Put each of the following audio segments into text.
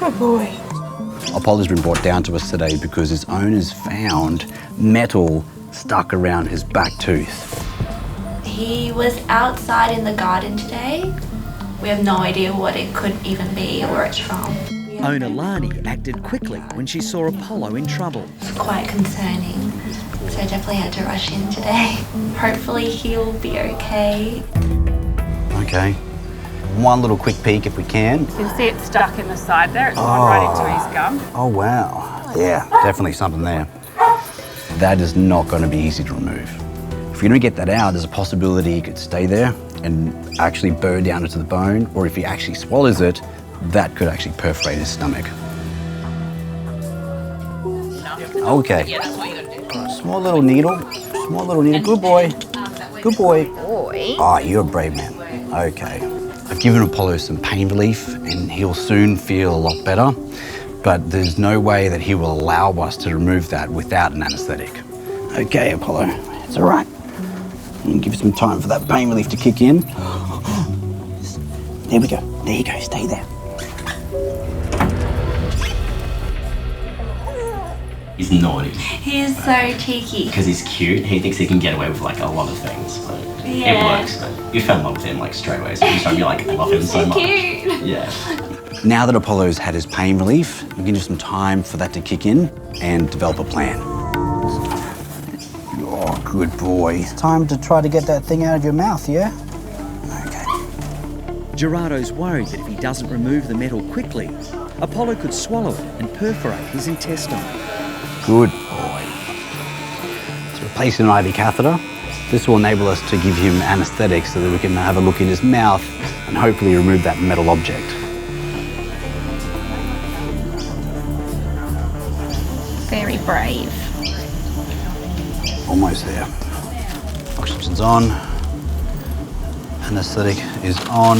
Good boy. Apollo's been brought down to us today because his owners found metal stuck around his back tooth. He was outside in the garden today. We have no idea what it could even be or where it's from. Owner Lani acted quickly when she saw Apollo in trouble. It's quite concerning, so I definitely had to rush in today. Hopefully he'll be okay. Okay. One little quick peek if we can. You can see it's stuck in the side there. It's gone right into his gum. Oh, wow. Yeah, definitely something there. That is not going to be easy to remove. If you don't get that out, there's a possibility it could stay there and actually burn down into the bone, or if he actually swallows it, that could actually perforate his stomach. Okay. Yeah, that's what you got to do. Small little needle. Small little needle. Good boy. Good boy. Boy. Ah, you're a brave man. Okay. I've given Apollo some pain relief and he'll soon feel a lot better, but there's no way that he will allow us to remove that without an anaesthetic. Okay, Apollo, it's all right. I'm gonna give you some time for that pain relief to kick in. There we go. There you go. Stay there. He's naughty. He is so cheeky. Because he's cute, he thinks he can get away with like a lot of things. So Yeah. it works. But you fell in love with him like straight away, so you started to be like, I love him so much. Cute. Yeah. Now that Apollo's had his pain relief, we can give some time for that to kick in and develop a plan. Oh, good boy. It's time to try to get that thing out of your mouth, yeah? Okay. Gerardo's worried that if he doesn't remove the metal quickly, Apollo could swallow it and perforate his intestine. Good boy. So replacing an IV catheter, this will enable us to give him anaesthetic so that we can have a look in his mouth and hopefully remove that metal object. Very brave. Almost there. Oxygen's on. Anaesthetic is on.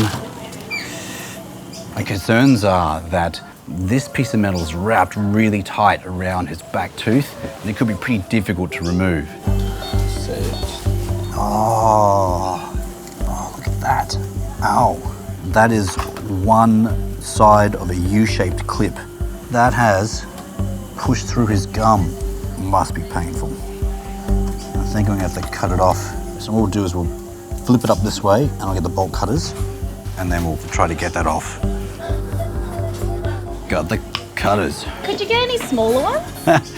My concerns are that this piece of metal is wrapped really tight around his back tooth and it could be pretty difficult to remove. Oh, look at that. Ow. That is one side of a U-shaped clip. That has pushed through his gum. Must be painful. I think I'm gonna have to cut it off. So what we'll do is we'll flip it up this way and I'll get the bolt cutters and then we'll try to get that off. Got the cutters. Could you get any smaller ones?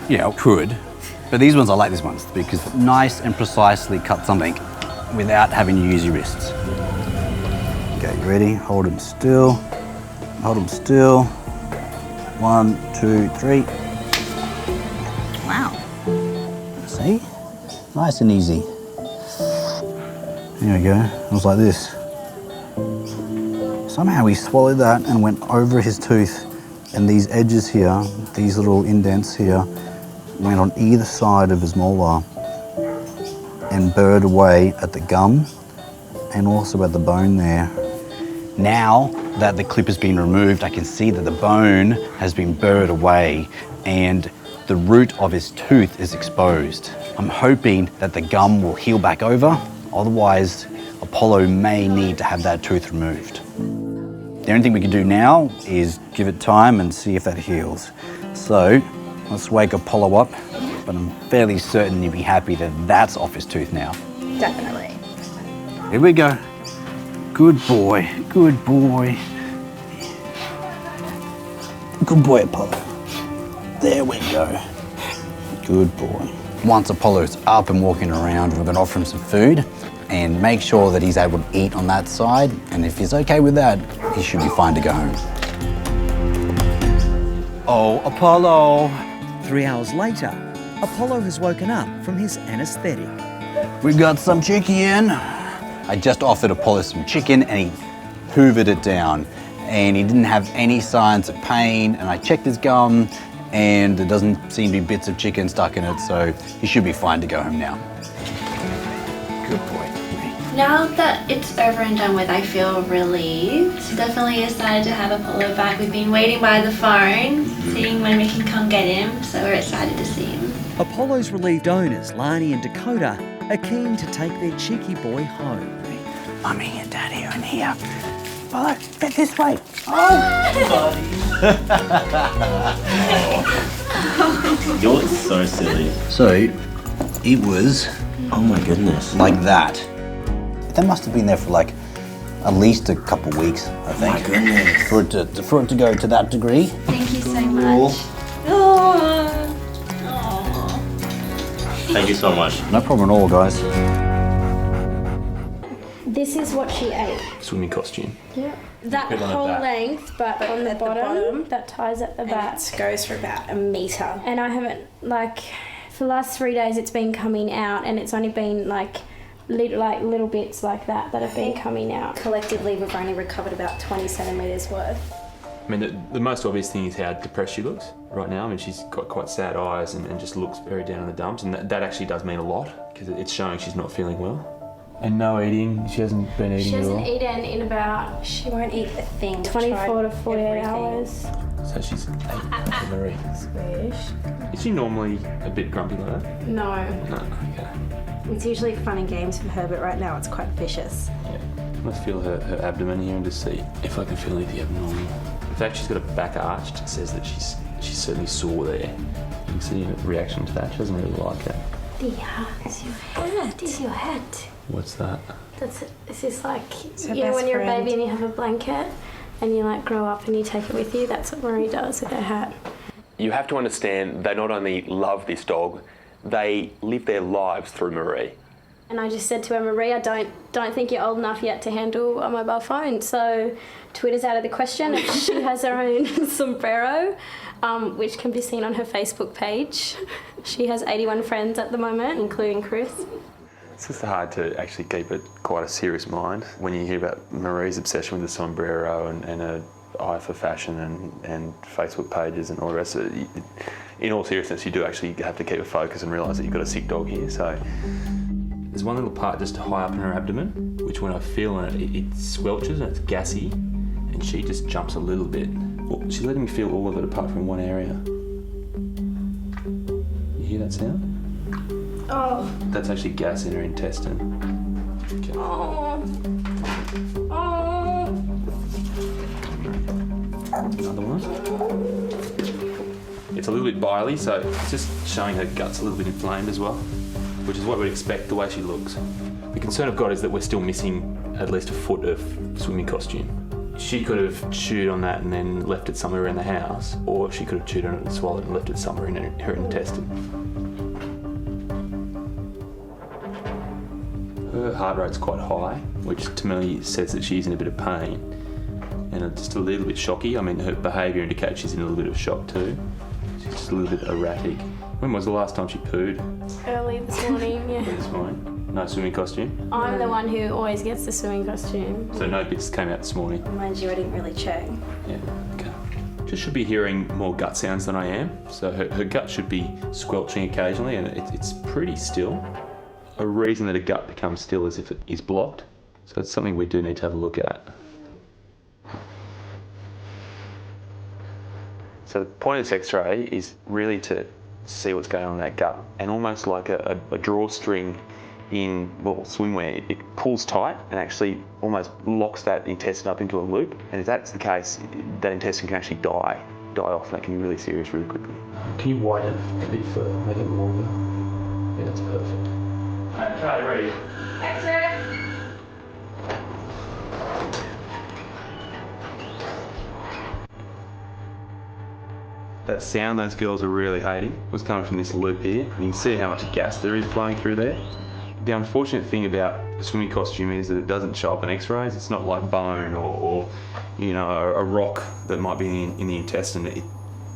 Yeah, I could. But these ones, I like these ones because nice and precisely cut something without having to use your wrists. Okay, you ready? Hold them still. Hold them still. 1, 2, 3. Wow. See? Nice and easy. There we go. It was like this. Somehow he swallowed that and went over his tooth, and these edges here, these little indents here, went on either side of his molar and burred away at the gum and also at the bone there. Now that the clip has been removed, I can see that the bone has been burred away and the root of his tooth is exposed. I'm hoping that the gum will heal back over, otherwise Apollo may need to have that tooth removed. The only thing we can do now is give it time and see if that heals. So let's wake Apollo up, but I'm fairly certain you'll be happy that that's off his tooth now. Definitely. Here we go. Good boy, good boy. Good boy, Apollo. There we go. Good boy. Once Apollo's up and walking around, we're gonna offer him some food and make sure that he's able to eat on that side. And if he's okay with that, he should be fine to go home. Oh, Apollo. 3 hours later, Apollo has woken up from his anaesthetic. We got some chicken. I just offered Apollo some chicken and he hoovered it down. And he didn't have any signs of pain. And I checked his gum and there doesn't seem to be bits of chicken stuck in it, so he should be fine to go home now. Good boy. Now that it's over and done with, I feel relieved. Definitely excited to have Apollo back. We've been waiting by the phone, seeing when we can come get him, so we're excited to see him. Apollo's relieved owners, Lani and Dakota, are keen to take their cheeky boy home. Mummy and Daddy are in here. Apollo, get this way. Oh! You're so silly. So it was Oh my goodness. like that. That must have been there for like at least a couple of weeks, I think. My goodness. For it to go to that degree. Thank you so much. Oh. Thank you so much. No problem at all, guys. This is what she ate. Swimming costume. That Good on the whole back. length, but on the at the bottom, bottom, that ties at the back. It goes for about a metre. And I haven't, like, for the last 3 days it's been coming out, and it's only been like little bits like that have been coming out. Collectively, we've only recovered about 20 centimetres worth. I mean, the most obvious thing is how depressed she looks right now. I mean, she's got quite sad eyes and just looks very down in the dumps, and that actually does mean a lot because it's showing she's not feeling well. And no eating, she hasn't been eating She at all. hasn't eaten in about She won't eat a thing. 24 to 48 hours. So she's ate Marie. Is she normally a bit grumpy like that? No. No, okay. It's usually fun and games for her, but right now it's quite vicious. Yeah. I'm gonna feel her abdomen here and just see if I can feel anything abnormal. In fact, she's got a back arched. It says that she's certainly sore there. You can see a reaction to that. She doesn't really like it. It's your hat. It's your hat. What's that? This is like, her you know, when best you're a friend. baby and you have a blanket and you like grow up and you take it with you, that's what Marie does with her hat. You have to understand they not only love this dog, they live their lives through Marie. And I just said to her, Marie, I don't think you're old enough yet to handle a mobile phone. So Twitter's out of the question. She has her own sombrero, which can be seen on her Facebook page. She has 81 friends at the moment, including Chris. It's just hard to actually keep it quite a serious mind when you hear about Marie's obsession with the sombrero and her eye for fashion and Facebook pages and all the rest of it. In all seriousness, you do actually have to keep a focus and realise that you've got a sick dog here. So there's one little part just high up in her abdomen, which when I feel it, it squelches and it's gassy, and she just jumps a little bit. Well, she's letting me feel all of it apart from one area. You hear that sound? Oh. That's actually gas in her intestine. Okay. Oh. Another one. It's a little bit biley, so it's just showing her gut's a little bit inflamed as well, which is what we'd expect the way she looks. The concern I've got is that we're still missing at least a foot of swimming costume. She could have chewed on that and then left it somewhere around the house, or she could have chewed on it and swallowed and left it somewhere in her intestine. Her heart rate's quite high, which to me says that she's in a bit of pain, and it's just a little bit shocky. I mean, her behaviour indicates she's in a little bit of shock too. She's just a little bit erratic. When was the last time she pooed? Early this morning, yeah. This morning. No swimming costume? I'm the one who always gets the swimming costume. So no bits came out this morning? Mind you, I didn't really check. Yeah, okay. Just should be hearing more gut sounds than I am. So her gut should be squelching occasionally, and it's pretty still. A reason that a gut becomes still is if it is blocked. So it's something we do need to have a look at. So the point of this x-ray is really to see what's going on in that gut, and almost like a drawstring in, well, swimwear, it pulls tight and actually almost locks that intestine up into a loop, and if that's the case, that intestine can actually die off, and that can be really serious really quickly. Can you widen it a bit further, make it longer? Yeah, that's perfect. Okay, ready? X-ray. That sound those girls are really hating was coming from this loop here. You can see how much gas there is flowing through there. The unfortunate thing about the swimming costume is that it doesn't show up in x-rays. It's not like bone or you know, a rock that might be in the intestine.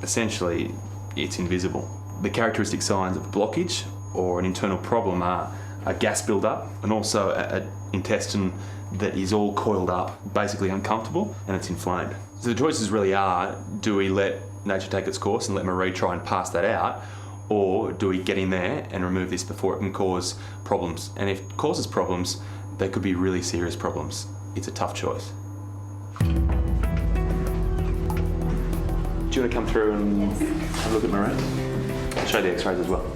Essentially, it's invisible. The characteristic signs of blockage or an internal problem are a gas build-up and also an intestine that is all coiled up, basically uncomfortable, and it's inflamed. So the choices really are, do we let nature take its course and let Marie try and pass that out, or do we get in there and remove this before it can cause problems? And if it causes problems, they could be really serious problems. It's a tough choice. Do you want to come through and have a look at Marie? I'll show the x-rays as well.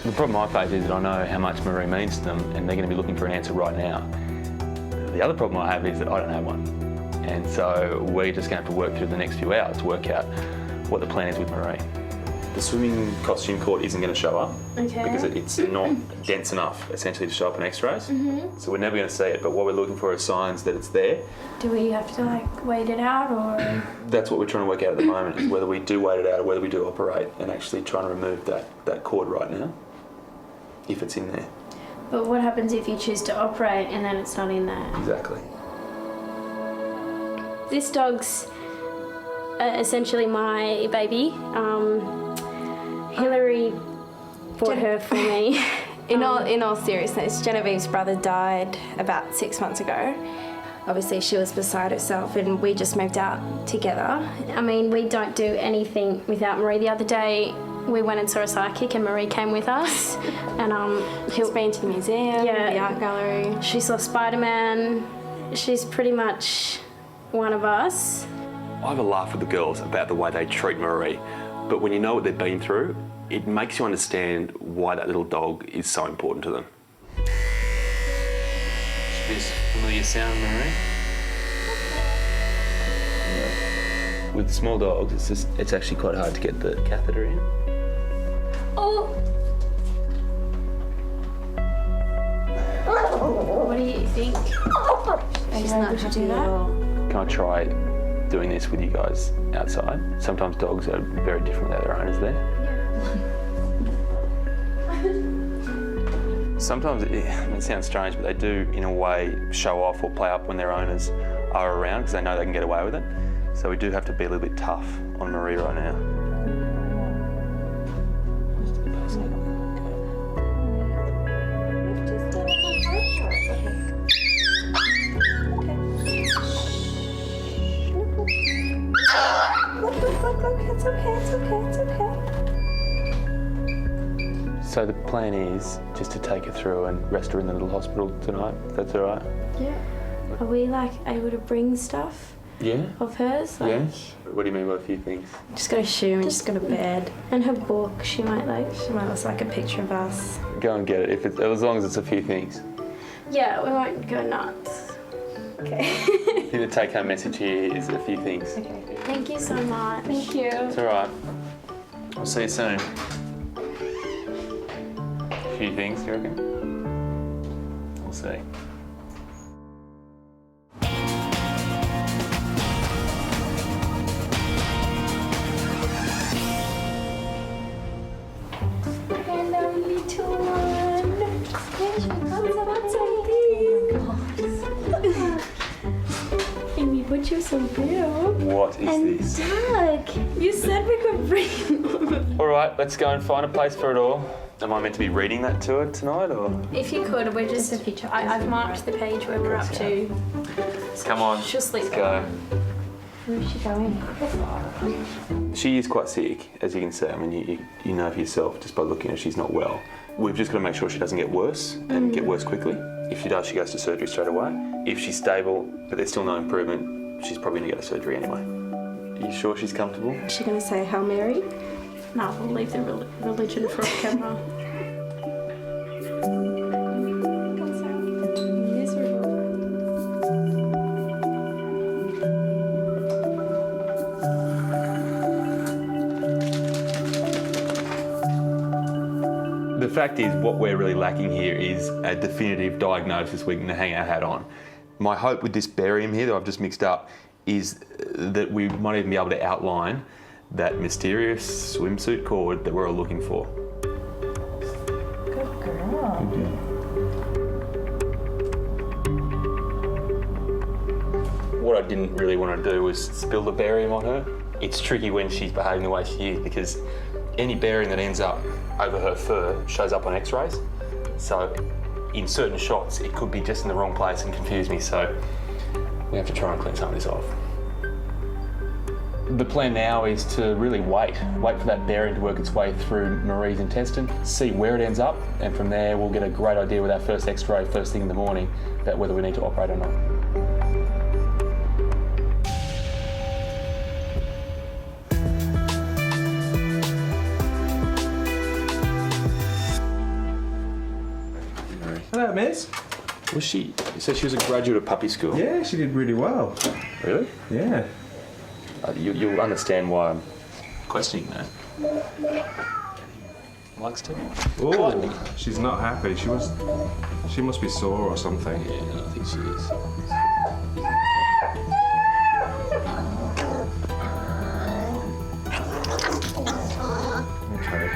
The problem I face is that I know how much Marie means to them, and they're going to be looking for an answer right now. The other problem I have is that I don't have one. And so we're just going to have to work through the next few hours to work out what the plan is with Marie. The swimming costume cord isn't going to show up because it's not dense enough, essentially, to show up in X-rays. So we're never going to see it. But what we're looking for is signs that it's there. Do we have to like wait it out, or? That's what we're trying to work out at the moment, is whether we do wait it out or whether we do operate and actually try and remove that cord right now, if it's in there. But what happens if you choose to operate and then it's not in there? Exactly. This dog's essentially my baby. Hillary bought her for me. In all seriousness, Genevieve's brother died about 6 months ago. Obviously, she was beside herself, and we just moved out together. I mean, we don't do anything without Marie. The other day, we went and saw a psychic, and Marie came with us. And She's been to the museum, the art gallery. She saw Spider-Man. She's pretty much one of us. I have a laugh with the girls about the way they treat Marie, but when you know what they've been through, it makes you understand why that little dog is so important to them. This familiar sound, Marie? With small dogs, it's actually quite hard to get the catheter in. Oh! What do you think? She's not happy at all. Can I try doing this with you guys outside? Sometimes dogs are very different without their owners there. Sometimes it sounds strange, but they do, in a way, show off or play up when their owners are around because they know they can get away with it. So we do have to be a little bit tough on Marie right now. It's okay. So the plan is just to take her through and rest her in the little hospital tonight, if that's all right? Yeah. Are we like able to bring stuff of hers? Like, Yeah? What do you mean by a few things? Just got a shoe and just got a bed. And her book, she might like. She might look like a picture of us. Go and get it, as long as it's a few things. Yeah, we won't go nuts. Okay. I think the take-home message here is a few things. Okay. Thank you so much. Thank you. It's all right. I'll see you soon. A few things, you reckon? We'll see. Hello, little one. Here she comes about something. Amy, put you some pillow. What is this? Doug, you said we could bring. All right, let's go and find a place for it all. Am I meant to be reading that to her tonight, or? If you could, we're just a picture. I've marked the page where we're up to. Come on, She'll sleep. let's go. Where is she going? She is quite sick, as you can see. I mean, you know for yourself just by looking at her, she's not well. We've just got to make sure she doesn't get worse and get worse quickly. If she does, she goes to surgery straight away. If she's stable, but there's still no improvement, she's probably going to go to surgery anyway. Are you sure she's comfortable? Is she going to say Hail Mary? No, we'll leave the religion for off camera. The fact is, what we're really lacking here is a definitive diagnosis we can hang our hat on. My hope with this barium here that I've just mixed up is that we might even be able to outline that mysterious swimsuit cord that we're all looking for. Good girl. What I didn't really want to do was spill the barium on her. It's tricky when she's behaving the way she is because any barium that ends up over her fur shows up on X-rays. So in certain shots, it could be just in the wrong place and confuse me. So we have to try and clean some of this off. The plan now is to really wait for that barium to work its way through Marie's intestine, see where it ends up, and from there we'll get a great idea with our first X-ray first thing in the morning about whether we need to operate or not. Hello, miss. Was she? So she was a graduate of puppy school? Yeah, she did really well. Really? Yeah. You'll understand why I'm questioning that. Likes to. Oh, she's not happy. She must be sore or something. Yeah, I think she is. Okay.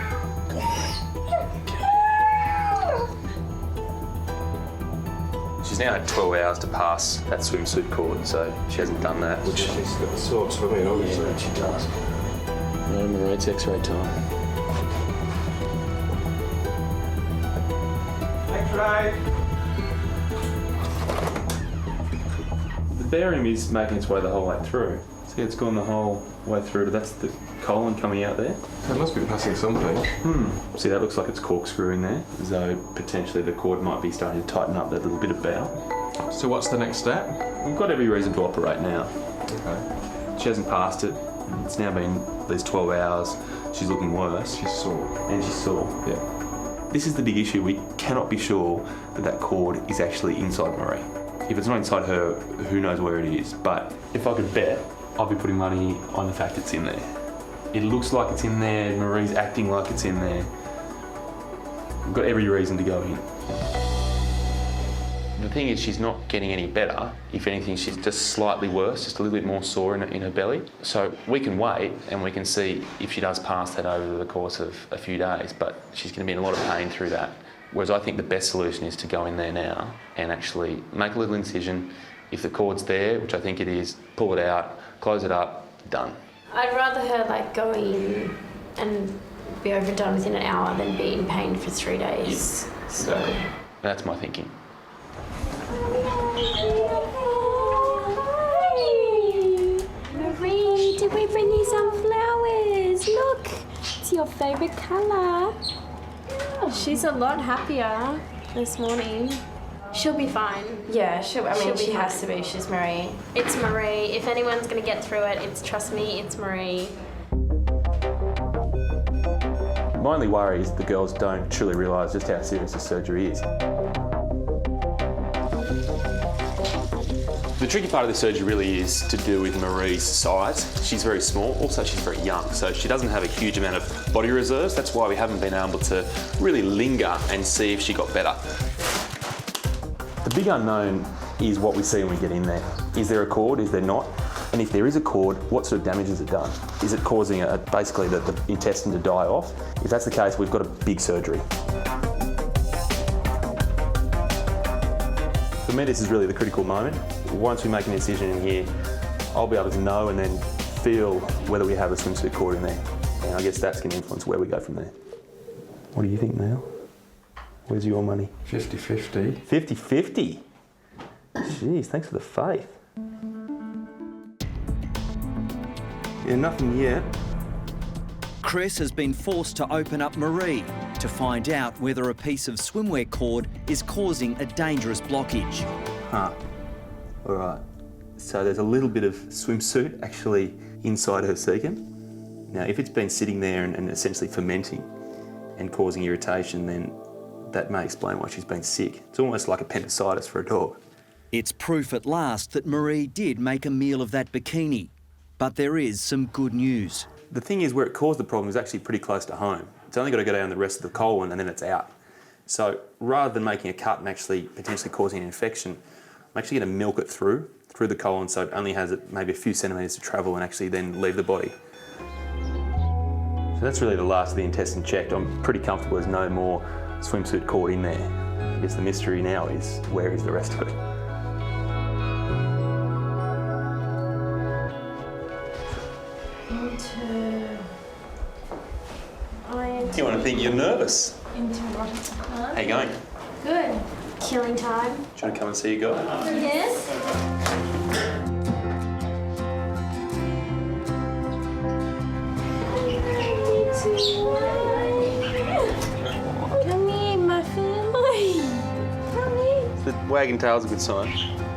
She's now had 12 hours to pass that swimsuit cord, so she hasn't done that, which... She's got the sore swimming, obviously. Yeah, she does. Marie, it's X-ray time. X-ray! The barium is making its way the whole way through. See, it's gone the whole way through. That's the colon coming out there. So it must be passing something. See, that looks like it's corkscrewing there, as though potentially the cord might be starting to tighten up that little bit of bowel. So what's the next step? We've got every reason to operate now. Okay. She hasn't passed it. It's now been these 12 hours. She's looking worse. She's sore. And she's sore. Yeah. This is the big issue. We cannot be sure that that cord is actually inside Marie. If it's not inside her, who knows where it is. But if I could bet, I'll be putting money on the fact it's in there. It looks like it's in there. Marie's acting like it's in there. We've got every reason to go in. The thing is, she's not getting any better. If anything, she's just slightly worse, just a little bit more sore in her belly. So we can wait and we can see if she does pass that over the course of a few days, but she's going to be in a lot of pain through that. Whereas I think the best solution is to go in there now and actually make a little incision. If the cord's there, which I think it is, pull it out, close it up, done. I'd rather her like go in and be overdone within an hour than be in pain for 3 days. Yes, exactly. That's my thinking. Marie, did we bring you some flowers? Look, it's your favourite colour. Oh, she's a lot happier this morning. She'll be fine. Yeah, she be has to be. She's Marie. It's Marie. If anyone's going to get through it, trust me, it's Marie. My only worry is the girls don't truly realise just how serious the surgery is. The tricky part of the surgery really is to do with Marie's size. She's very small, also she's very young, so she doesn't have a huge amount of body reserves. That's why we haven't been able to really linger and see if she got better. The big unknown is what we see when we get in there. Is there a cord, is there not? And if there is a cord, what sort of damage has it done? Is it causing basically the intestine to die off? If that's the case, we've got a big surgery. For me, this is really the critical moment. Once we make an incision in here, I'll be able to know and then feel whether we have a swimsuit cord in there. And I guess that's going to influence where we go from there. What do you think, Neil? Where's your money? 50-50. 50-50? Jeez, thanks for the faith. Yeah, nothing yet. Chris has been forced to open up Marie to find out whether a piece of swimwear cord is causing a dangerous blockage. Huh. All right. So there's a little bit of swimsuit actually inside her cecum. Now, if it's been sitting there and essentially fermenting and causing irritation, then that may explain why she's been sick. It's almost like appendicitis for a dog. It's proof at last that Marie did make a meal of that bikini. But there is some good news. The thing is, where it caused the problem is actually pretty close to home. It's only got to go down the rest of the colon and then it's out. So rather than making a cut and actually potentially causing an infection, I'm actually going to milk it through the colon so it only has maybe a few centimetres to travel and actually then leave the body. So that's really the last of the intestine checked. I'm pretty comfortable there's no more swimsuit cord in there. I guess the mystery now is where is the rest of it? You want to think you're nervous. How you going? Good. Killing time. Do you want to come and see your guy? Yes. Come here, my family. Come here. The wagging tail's a good sign.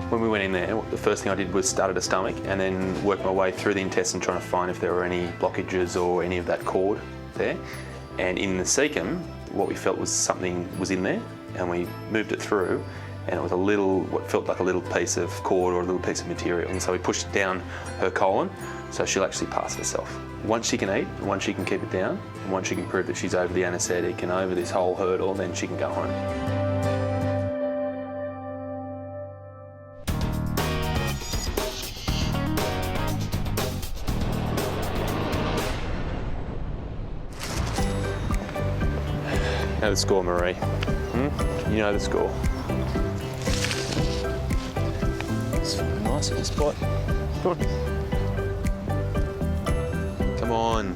When we went in there, the first thing I did was start at a stomach and then work my way through the intestine trying to find if there were any blockages or any of that cord there. And in the cecum, what we felt was something was in there and we moved it through and it was what felt like a little piece of cord or a little piece of material. And so we pushed it down her colon, so she'll actually pass herself. Once she can eat, once she can keep it down, and once she can prove that she's over the anaesthetic and over this whole hurdle, then she can go home. You know the score, Marie. You know the score. It's nice at this spot. Come on.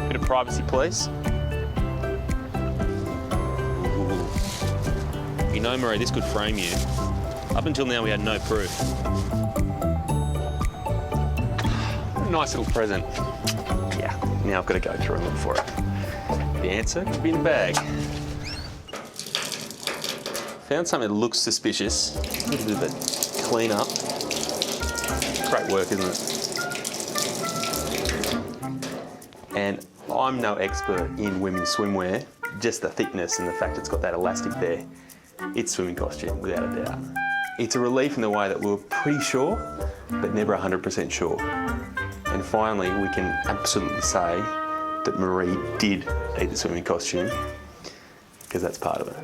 Bit of privacy, please. Ooh. You know, Marie, this could frame you. Up until now, we had no proof. Nice little present. Yeah, now I've got to go through and look for it. The answer could be in the bag. Found something that looks suspicious. A little bit of a clean up. Great work, isn't it? And I'm no expert in women's swimwear, just the thickness and the fact it's got that elastic there. It's swimming costume, without a doubt. It's a relief in the way that we're pretty sure, but never 100% sure. And finally, we can absolutely say that Marie did eat the swimming costume, because that's part of it.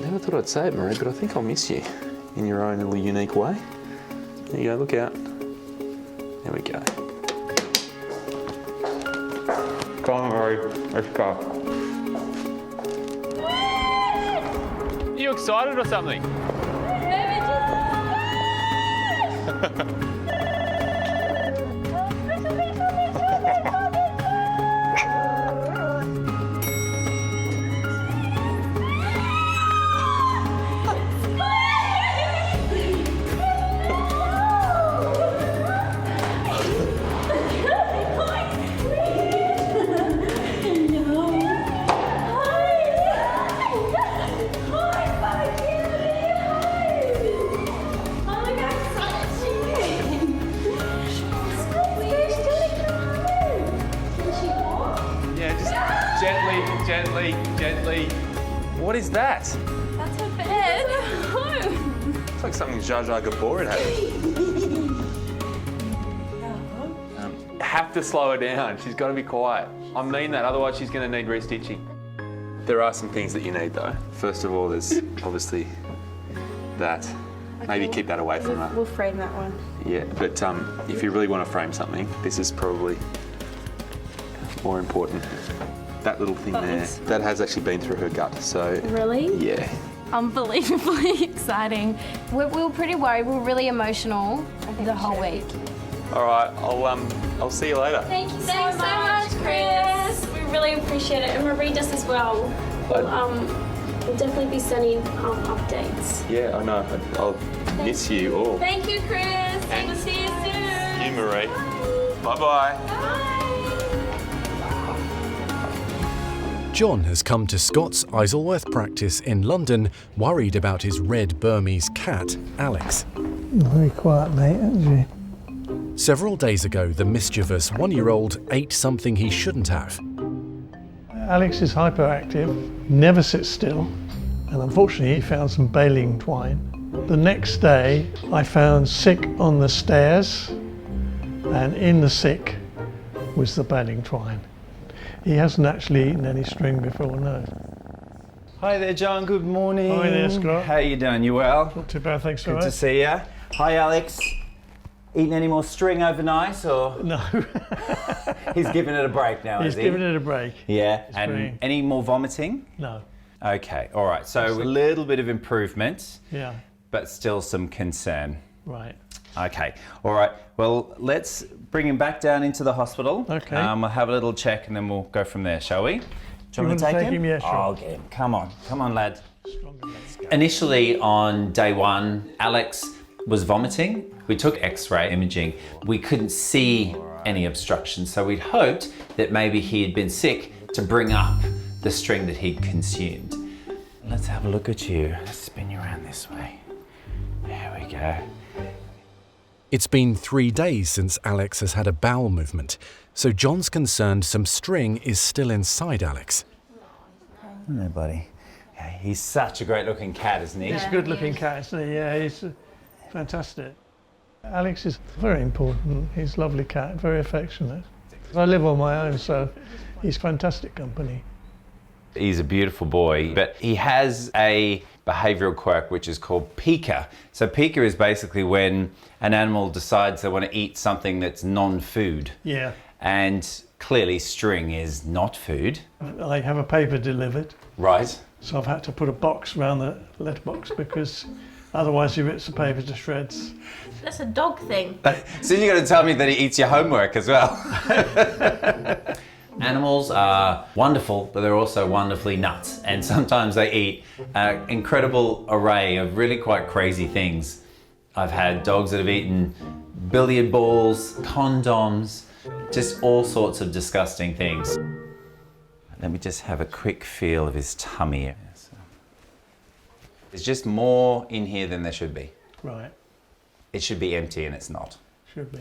Never thought I'd say it, Marie, but I think I'll miss you in your own little unique way. There you go, look out. There we go. Come on, Marie, let's go. Are you excited or something? Gently. What is that? That's her bed. It's like something Zsa Zsa Gabor had. Have to slow her down. She's got to be quiet. I mean that, otherwise she's going to need restitching. There are some things that you need though. First of all, there's obviously that. Okay. Maybe keep that away from her. We'll frame that one. Yeah, but if you really want to frame something, this is probably more important. That little thing there, that has actually been through her gut, so... Really? Yeah. Unbelievably exciting. We were pretty worried. We were really emotional the whole week. All right, I'll see you later. Thank you so much, Chris. We really appreciate it, and Marie does as well. We'll definitely be sending updates. Yeah, I know. I'll miss you all. Thank you, Chris. And we'll see you soon. You, Marie. Bye-bye. Bye. John has come to Scott's Isleworth practice in London, worried about his red Burmese cat, Alex. Very quiet, mate, isn't she? Several days ago, the mischievous one-year-old ate something he shouldn't have. Alex is hyperactive, never sits still, and unfortunately he found some baling twine. The next day I found sick on the stairs, and in the sick was the baling twine. He hasn't actually eaten any string before, no. Hi there, John. Good morning. Hi there, Scott. How you doing? You well? Not too bad, thanks. Good to see you. Hi, Alex. Eating any more string overnight, or? No. He's giving it a break now, He's is he? giving it a break. Yeah. And any more vomiting? No. Okay. All right. So a little bit of improvement. Yeah. But still some concern. Right. Okay. All right. Well, let's bring him back down into the hospital. Okay. We'll have a little check and then we'll go from there, shall we? Do you want to take him? Yeah, sure. I'll get him. Come on, lad. Initially on day one, Alex was vomiting. We took X-ray imaging. We couldn't see any obstruction, so we'd hoped that maybe he had been sick to bring up the string that he'd consumed. Let's have a look at you. Let's spin you around this way. There we go. It's been 3 days since Alex has had a bowel movement, so John's concerned some string is still inside Alex. Hello, buddy. He's such a great looking cat, isn't he? He's a good looking cat, isn't he? Yeah, he's fantastic. Alex is very important. He's a lovely cat, very affectionate. I live on my own, so he's fantastic company. He's a beautiful boy, but he has a behavioural quirk which is called pica. So pica is basically when an animal decides they want to eat something that's non-food. Yeah. And clearly string is not food. I have a paper delivered. Right. So I've had to put a box around the letterbox because otherwise he rips the paper to shreds. That's a dog thing. So you're going to tell me that he eats your homework as well? Animals are wonderful, but they're also wonderfully nuts. And sometimes they eat an incredible array of really quite crazy things. I've had dogs that have eaten billiard balls, condoms, just all sorts of disgusting things. Let me just have a quick feel of his tummy. There's just more in here than there should be. Right. It should be empty and it's not. Should be.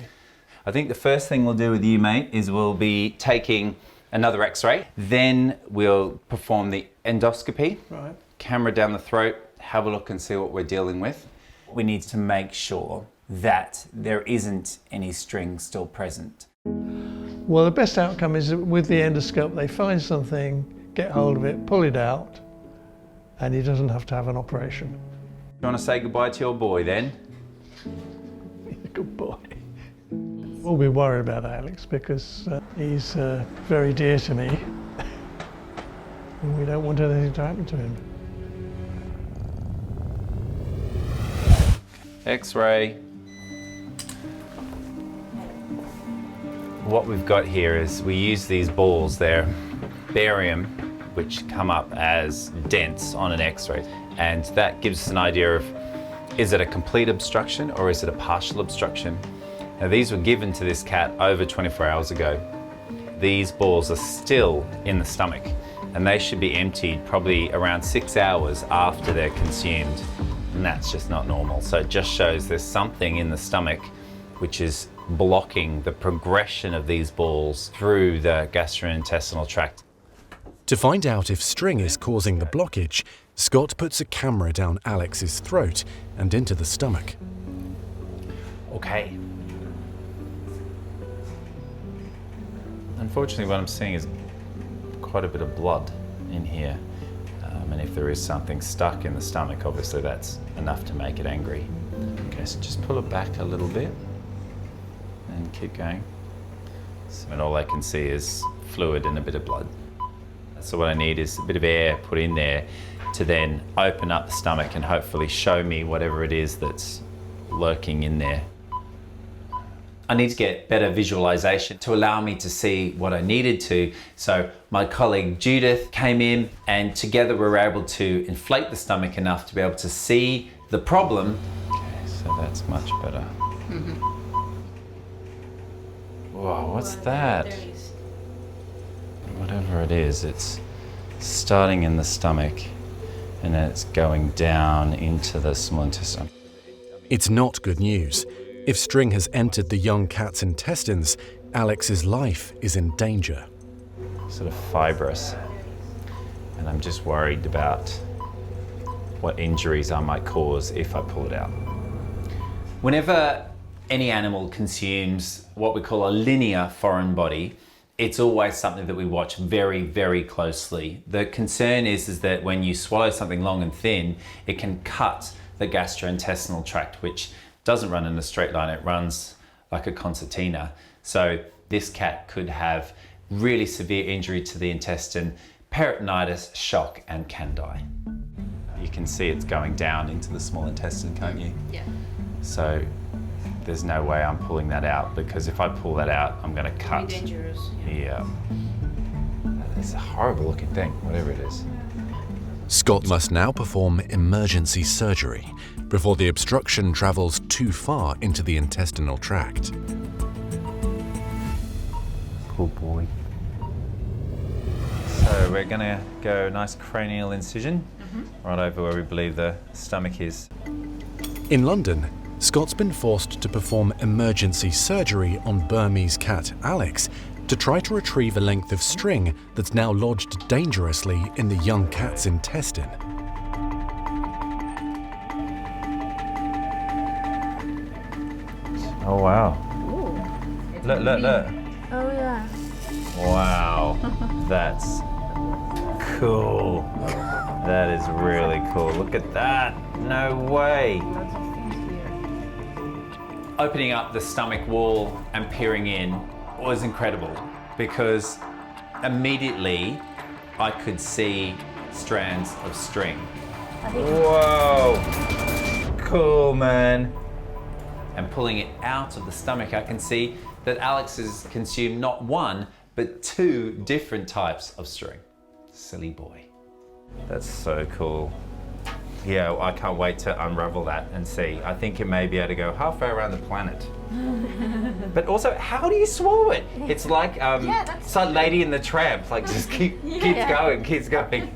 I think the first thing we'll do with you, mate, is we'll be taking another x-ray. Then we'll perform the endoscopy. Right. Camera down the throat, have a look and see what we're dealing with. We need to make sure that there isn't any string still present. Well, the best outcome is that with the endoscope, they find something, get hold of it, pull it out, and he doesn't have to have an operation. You want to say goodbye to your boy then? Good boy. We'll be worried about Alex because he's very dear to me and we don't want anything to happen to him. X-ray. What we've got here is we use these balls, they're barium, which come up as dents on an X-ray, and that gives us an idea of is it a complete obstruction or is it a partial obstruction? Now these were given to this cat over 24 hours ago. These balls are still in the stomach and they should be emptied probably around 6 hours after they're consumed, and that's just not normal. So it just shows there's something in the stomach which is blocking the progression of these balls through the gastrointestinal tract. To find out if string is causing the blockage, Scott puts a camera down Alex's throat and into the stomach. Okay. Unfortunately, what I'm seeing is quite a bit of blood in here. And if there is something stuck in the stomach, obviously that's enough to make it angry. Okay, so just pull it back a little bit and keep going. And all I can see is fluid and a bit of blood. So what I need is a bit of air put in there to then open up the stomach and hopefully show me whatever it is that's lurking in there. I need to get better visualization to allow me to see what I needed to. So my colleague Judith came in and together we were able to inflate the stomach enough to be able to see the problem. Okay, so that's much better. Whoa, what's that? Whatever it is, it's starting in the stomach and then it's going down into the small intestine. It's not good news. If string has entered the young cat's intestines, Alex's life is in danger. Sort of fibrous. And I'm just worried about what injuries I might cause if I pull it out. Whenever any animal consumes what we call a linear foreign body, it's always something that we watch very, very closely. The concern is that when you swallow something long and thin, it can cut the gastrointestinal tract, which doesn't run in a straight line, it runs like a concertina. So this cat could have really severe injury to the intestine, peritonitis, shock, and can die. You can see it's going down into the small intestine, can't you? Yeah. So there's no way I'm pulling that out, because if I pull that out, I'm gonna cut. Pretty dangerous. Yeah. It's a horrible looking thing, whatever it is. Scott must now perform emergency surgery before the obstruction travels too far into the intestinal tract. Poor boy. So we're gonna go nice cranial incision right over where we believe the stomach is. In London, Scott's been forced to perform emergency surgery on Burmese cat Alex to try to retrieve a length of string that's now lodged dangerously in the young cat's intestine. Oh wow. Ooh. Look, look, look. Oh yeah. Wow. That's cool. That is really cool. Look at that. No way. Opening up the stomach wall and peering in was incredible because immediately I could see strands of string. Whoa. Cool, man. And pulling it out of the stomach, I can see that Alex has consumed not one, but 2 different types of string. Silly boy. That's so cool. Yeah, I can't wait to unravel that and see. I think it may be able to go halfway around the planet. But also, how do you swallow it? It's like it's like Lady and the Tramp, like just keeps going.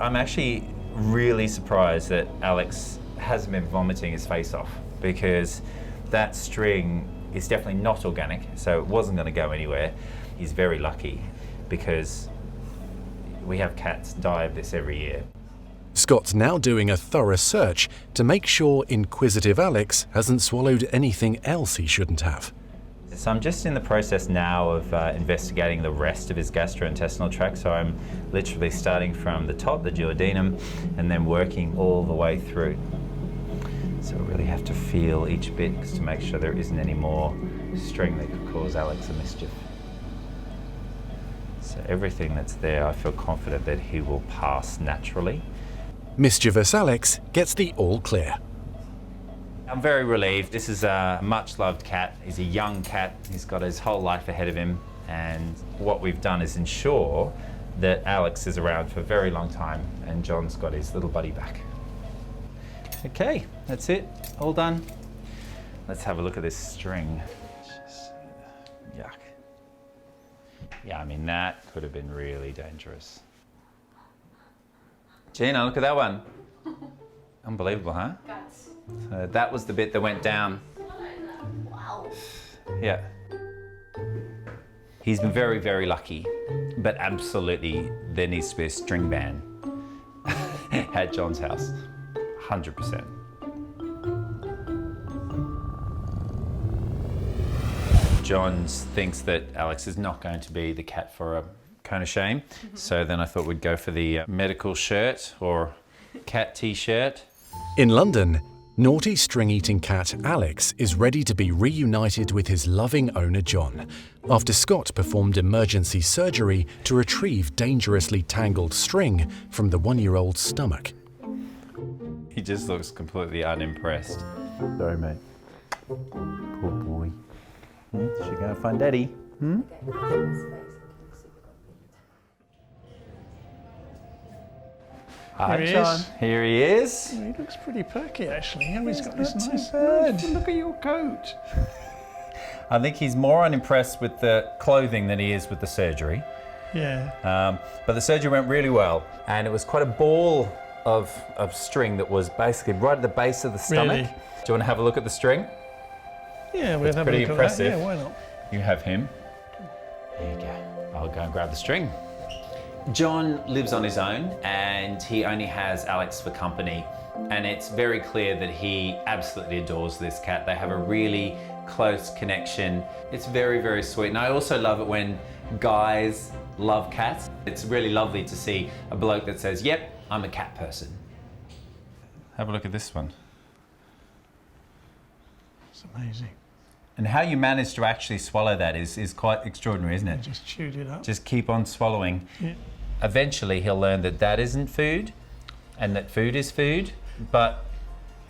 I'm actually really surprised that Alex hasn't been vomiting his face off because that string is definitely not organic, so it wasn't going to go anywhere. He's very lucky because we have cats die of this every year. Scott's now doing a thorough search to make sure inquisitive Alex hasn't swallowed anything else he shouldn't have. So I'm just in the process now of investigating the rest of his gastrointestinal tract. So I'm literally starting from the top, the duodenum, and then working all the way through. So I really have to feel each bit to make sure there isn't any more string that could cause Alex a mischief. So everything that's there, I feel confident that he will pass naturally. Mischievous Alex gets the all clear. I'm very relieved. This is a much-loved cat. He's a young cat. He's got his whole life ahead of him. And what we've done is ensure that Alex is around for a very long time and John's got his little buddy back. Okay, that's it. All done. Let's have a look at this string. Yuck. Yeah, I mean, that could have been really dangerous. Gina, look at that one. Unbelievable, huh? So that was the bit that went down. Wow. Yeah. He's been very, very lucky, but absolutely there needs to be a string ban at John's house, 100%. John thinks that Alex is not going to be the cat for a cone of shame, so then I thought we'd go for the medical shirt or cat t-shirt. In London, naughty string-eating cat Alex is ready to be reunited with his loving owner John after Scott performed emergency surgery to retrieve dangerously tangled string from the 1-year-old's stomach. He just looks completely unimpressed. Sorry, mate. Poor boy. Is she gonna find Daddy? Hi, Here he John. is. Here he is. He looks pretty perky, actually. And he's got this not too nice. bad. Look at your coat. I think he's more unimpressed with the clothing than he is with the surgery. Yeah. But the surgery went really well, and it was quite a ball of string that was basically right at the base of the stomach. Really? Do you want to have a look at the string? Yeah, we'll have a pretty look impressive. at that. Yeah, why not? You have him. There you go. I'll go and grab the string. John lives on his own and he only has Alex for company. And it's very clear that he absolutely adores this cat. They have a really close connection. It's very, very sweet. And I also love it when guys love cats. It's really lovely to see a bloke that says, yep, I'm a cat person. Have a look at this one. It's amazing. And how you manage to actually swallow that is quite extraordinary, isn't it? Just chewed it up. Just keep on swallowing. Yeah. Eventually he'll learn that that isn't food and that food is food, but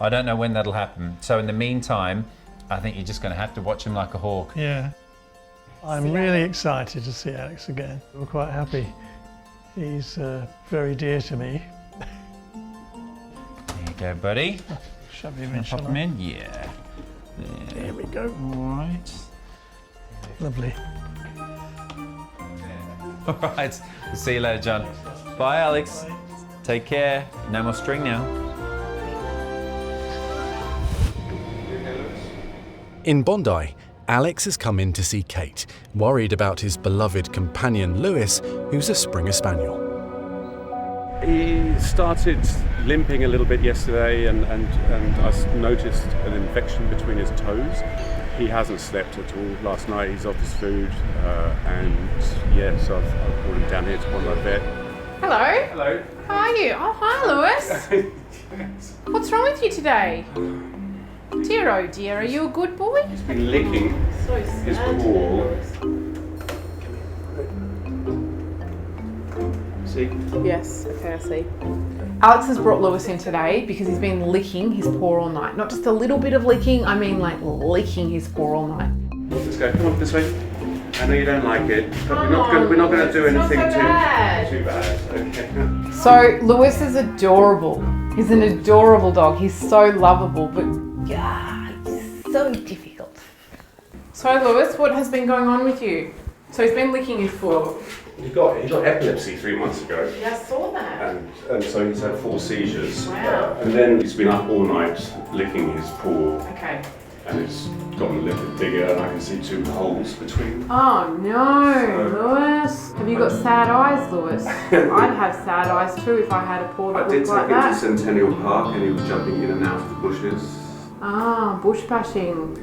I don't know when that'll happen. So in the meantime, I think you're just going to have to watch him like a hawk. Yeah. I'm really excited to see Alex again. We're quite happy. He's very dear to me. There you go, buddy. Shove him in, Pop shall him I? in? Yeah. There we go. All right. Lovely. All right. We'll see you later, John. Bye, Alex. Take care. No more string now. In Bondi, Alex has come in to see Kate, worried about his beloved companion Lewis, who's a Springer Spaniel. He started limping a little bit yesterday and I noticed an infection between his toes. He hasn't slept at all last night, he's off his food and yeah, so I've brought him down here to Bondi Vet. Hello. Hello. How are you? Oh, hi, Lewis. What's wrong with you today? Dear, oh dear, are you a good boy? He's been licking his paw. See? Yes, okay, I see. Alex has brought Lewis in today because he's been licking his paw all night. Not just a little bit of licking, I mean like licking his paw all night. Let's go, come on this way. I know you don't like it, but we're not going to do anything too bad. Okay. So Lewis is adorable. He's an adorable dog. He's so lovable, but God, he's so difficult. So Lewis, what has been going on with you? So he's been licking his foot. He got epilepsy 3 months ago. Yeah, I saw that. And so he's had 4 seizures. Wow. And then he's been up all night licking his paw. Okay. And it's gotten a little bit bigger and I can see 2 holes between them. Oh no, Lewis. Have you got sad eyes, Lewis? I'd have sad eyes too if I had a paw that looked like that. I did take him to Centennial Park and he was jumping in and out of the bushes. Ah, bush bashing.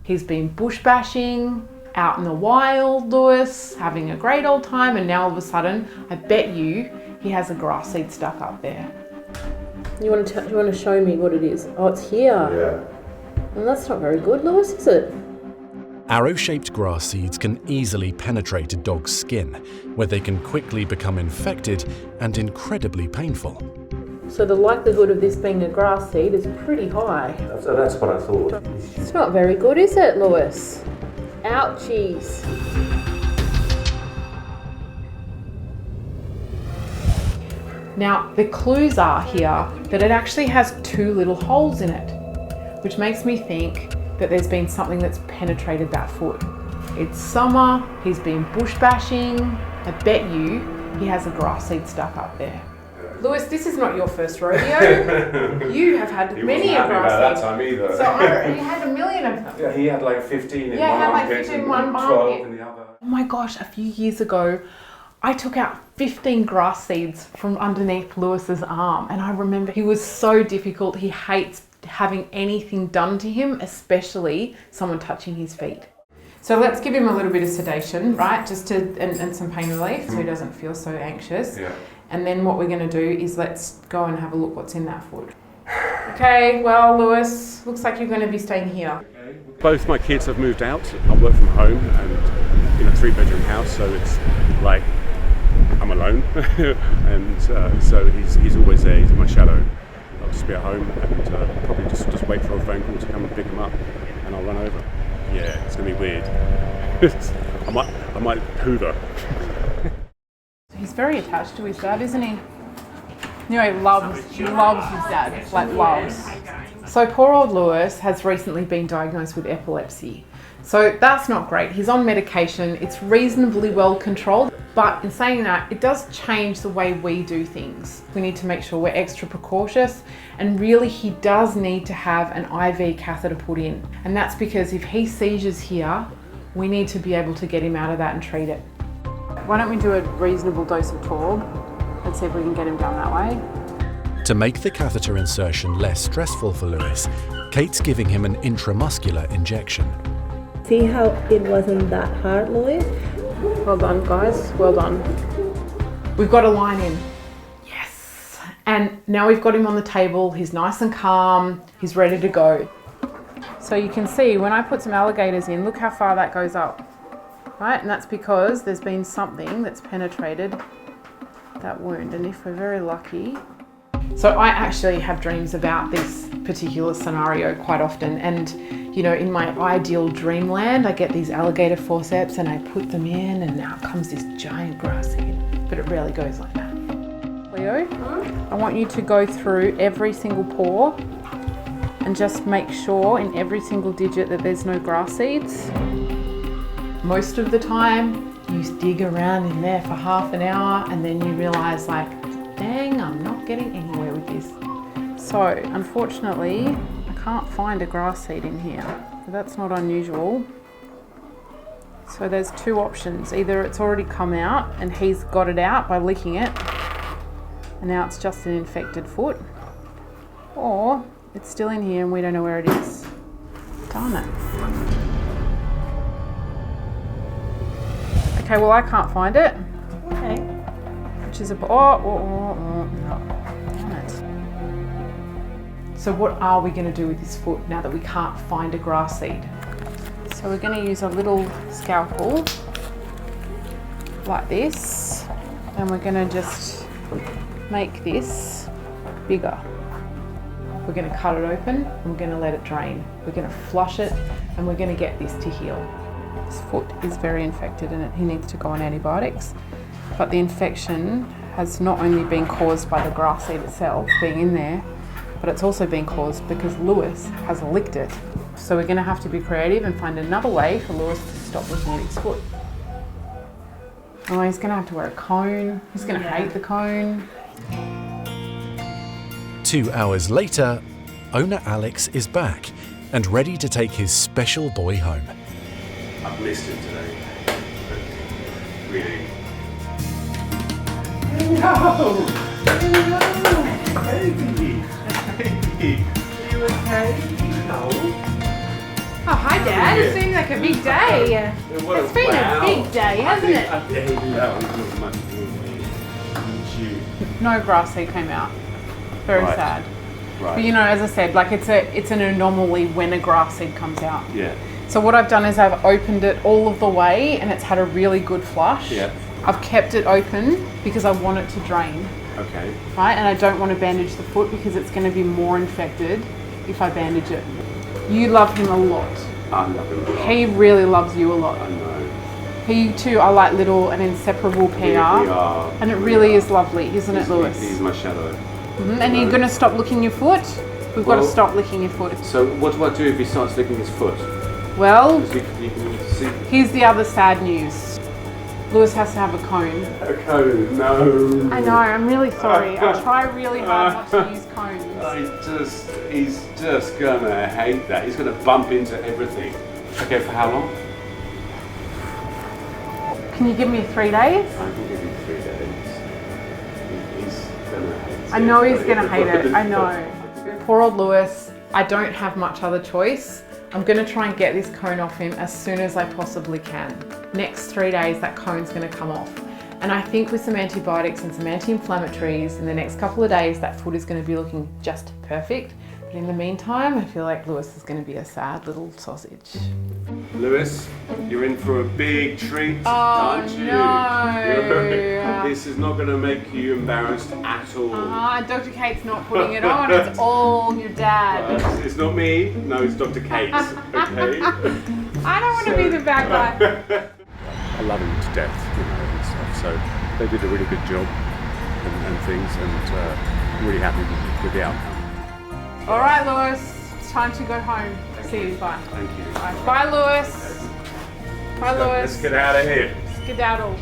He's been bush bashing, out in the wild, Lewis, having a great old time, and now all of a sudden, I bet you, he has a grass seed stuck up there. You want to show me what it is? Oh, it's here. Yeah. Well, that's not very good, Lewis, is it? Arrow-shaped grass seeds can easily penetrate a dog's skin, where they can quickly become infected and incredibly painful. So the likelihood of this being a grass seed is pretty high. That's what I thought. It's not very good, is it, Lewis? Ouchies. Now, the clues are here that it actually has 2 little holes in it, which makes me think that there's been something that's penetrated that foot. It's summer, he's been bush bashing, I bet you he has a grass seed stuck up there. Lewis, this is not your first rodeo. You have had many a grass seed. About that time either. So you had a million of them. Yeah, he had like 15 in one like armpit 15 in and one 12 in the other. Oh my gosh, a few years ago, I took out 15 grass seeds from underneath Lewis's arm, and I remember he was so difficult. He hates having anything done to him, especially someone touching his feet. So let's give him a little bit of sedation, right? Just to and some pain relief so he doesn't feel so anxious. Yeah. And then what we're going to do is let's go and have a look what's in that foot. Okay, well, Lewis, looks like you're going to be staying here. Both my kids have moved out. I work from home and in a 3-bedroom house, so it's like I'm alone. And so he's always there. He's my shadow. I'll just be at home and probably just wait for a phone call to come and pick him up, and I'll run over. Yeah, it's gonna be weird. I might hoover. He's very attached to his dad, isn't he? You know, he loves his dad, like loves. So poor old Lewis has recently been diagnosed with epilepsy. So that's not great. He's on medication. It's reasonably well controlled. But in saying that, it does change the way we do things. We need to make sure we're extra precautious, and really he does need to have an IV catheter put in. And that's because if he seizures here, we need to be able to get him out of that and treat it. Why don't we do a reasonable dose of Torb? Let's see if we can get him down that way. To make the catheter insertion less stressful for Lewis, Kate's giving him an intramuscular injection. See how it wasn't that hard, Louis? Well done, guys. Well done. We've got a line in. Yes. And now we've got him on the table. He's nice and calm. He's ready to go. So you can see when I put some alligators in, look how far that goes up. Right? And that's because there's been something that's penetrated that wound. And if we're very lucky... So I actually have dreams about this particular scenario quite often, and you know, in my ideal dreamland I get these alligator forceps and I put them in and out comes this giant grass seed, but it rarely goes like that. Leo, I want you to go through every single paw and just make sure in every single digit that there's no grass seeds. Most of the time you dig around in there for half an hour and then you realise like, dang, I'm not getting anywhere with this. So, unfortunately, I can't find a grass seed in here. but that's not unusual. So there's two options. Either it's already come out and he's got it out by licking it, and now it's just an infected foot, or it's still in here and we don't know where it is. Darn it. Okay, well I can't find it. Okay. Which is a, darn it. So what are we gonna do with this foot now that we can't find a grass seed? So we're gonna use a little scalpel like this, and we're gonna just make this bigger. We're gonna cut it open and we're gonna let it drain. We're gonna flush it and we're gonna get this to heal. This foot is very infected and he needs to go on antibiotics, but the infection has not only been caused by the grass seed itself being in there, but it's also been caused because Lewis has licked it. So we're gonna have to be creative and find another way for Lewis to stop looking at his foot. Oh, he's gonna have to wear a cone. He's gonna hate the cone. 2 hours later, owner Alex is back and ready to take his special boy home. I've missed him today. But really. Hello! Hello! Baby! Baby! Are you okay? No. Oh, hi Dad. It seems like a big day. It's been a big day, hasn't it? No grass seed came out. Very sad. Right. But you know, as I said, like it's an anomaly when a grass seed comes out. Yeah. So what I've done is I've opened it all of the way and it's had a really good flush. Yeah. I've kept it open because I want it to drain. Okay. Right, and I don't want to bandage the foot because it's going to be more infected if I bandage it. You love him a lot. I love him a lot. He really loves you a lot. I know. He too are like little an inseparable pair. We are. And it really is lovely, isn't it, Lewis? He's my shadow. And you're going to stop licking your foot? We've got to stop licking your foot. So what do I do if he starts licking his foot? Well, See? here's the other sad news. Lewis has to have a cone. A cone? No. I know, I'm really sorry. I try really hard not to use cones. He's just gonna hate that. He's gonna bump into everything. Okay, for how long? Can you give me 3 days? I can give you 3 days. He's gonna hate it. I know he's gonna hate it, I know. Poor old Lewis, I don't have much other choice. I'm gonna try and get this cone off him as soon as I possibly can. Next 3 days, that cone's gonna come off. And I think with some antibiotics and some anti-inflammatories in the next couple of days, that foot is gonna be looking just perfect. But in the meantime, I feel like Lewis is gonna be a sad little sausage. Lewis, you're in for a big treat, Oh, aren't you? no. This is not going to make you embarrassed at all. Dr. Kate's not putting it on, it's all your dad. It's not me, no, it's Dr. Kate, okay? I don't want to be the bad guy. I love him to death, you know, and stuff, so they did a really good job and things, and I'm really happy with the outcome. All right, Lewis, it's time to go home. See you, bye. Thank you. Bye, Lewis. Bye, Lewis. Let's get out of here. Skedaddle.